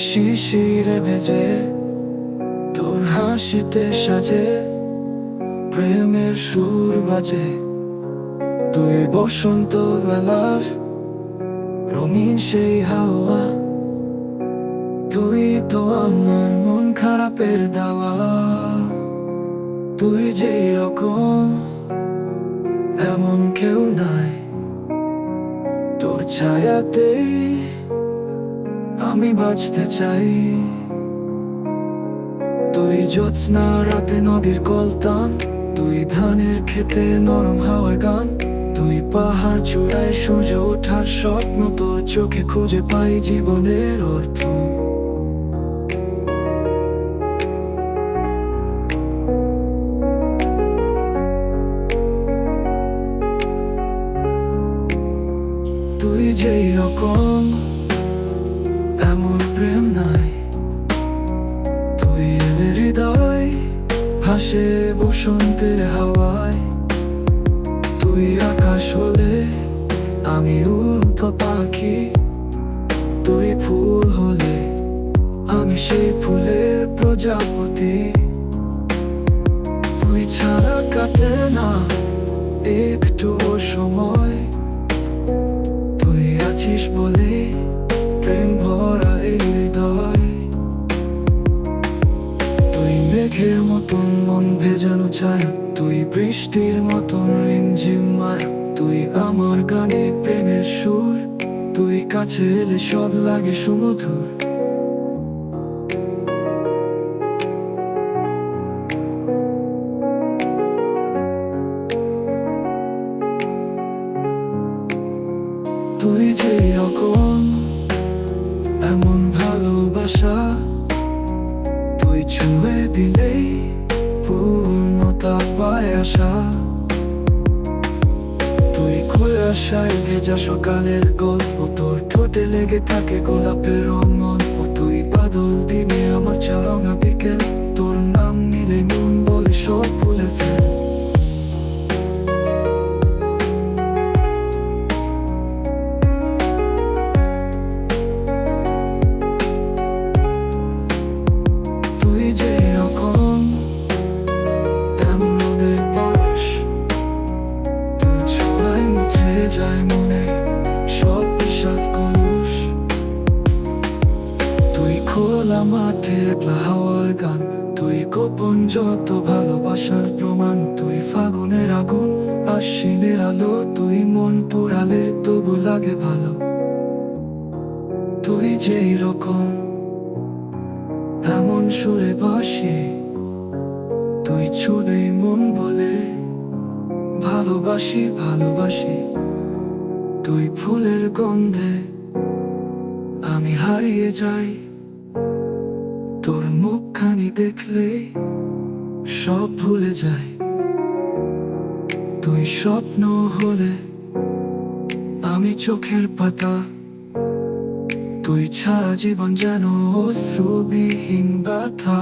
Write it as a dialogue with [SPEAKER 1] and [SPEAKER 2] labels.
[SPEAKER 1] শিশিরে ভেজে, তোর হাসিতে সাজে প্রেমের সুর বাজে। তুই বসন্ত বেলার রঙিন সেই হাওয়া, তুই তো আমার মন খারাপের দাওয়া। তুই যে রকম এমন কেউ নাই, তোর ছায়াতেই আমি বাঁচতে চাই। তুই জ্যোৎস্না রাতে নদীর কলতান, তুই ধানের খেতে নরম হাওয়ার গান, তুই পাহাড় চূড়ায় সূর্য ওঠার স্বপ্ন, তোর চোখে খুঁজে পাই জীবনের অর্থ। তুই যেই রকম এমন প্রেম নাই, তুই এলে হৃদয় ভাসে বসন্তের হাওয়ায়। তুই আকাশ হলে আমি উড়ন্ত পাখি, তুই ফুল হলে আমি সেই ফুলের প্রজাপতি। তুই ছাড়া কাটে না একটু সময়, তুই আছিস বলে প্রেম ভরা এই হৃদয়। তুই মেঘের মতন মন ভেজানো চায়, তুই বৃষ্টির মতন রিমঝিম মায়, তুই আমার গানে প্রেমের সুর, তুই কাছে এলে সব লাগে সুমধুর। তুই যে রকম এমন ভালোবাসা, তুই ছুঁয়ে দিলেই পূর্ণতা পায় আশা। তুই কুয়াশায় ভেজা সকালের গল্প, তোর ঠোঁটে লেগে থাকে গোলাপের রঙন। তুই বাদল দিনে আমার চারঙা বিকেল, তোর নাম নিলে মন বলে সব ভুলে ফেল। তুই যে রকম এমন রোদের পরশ, তুই ছোঁয়ায় মুছে যায় মনে সব বিষাদ কলুষ। তুই খোলা মাঠে একলা হাওয়ার গান, তুই গোপন যত ভালোবাসার প্রমাণ। তুই ফাগুনের আগুন আশ্বিনের আলো, তুই মন পুরালে তবু লাগে ভালো। তুই যেই রকম এমন সুরে বাসি, তুই ছুঁলেই মন বলে ভালোবাসি ভালোবাসি। তুই ফুলের গন্ধে আমি হারিয়ে যাই, তোর মুখখানি দেখলে সব ভুলে যাই। তুই স্বপ্ন হলে আমি চোখের পাতা, তুই ছাড়া জীবন যেন অশ্রুবিহীন ব্যথা।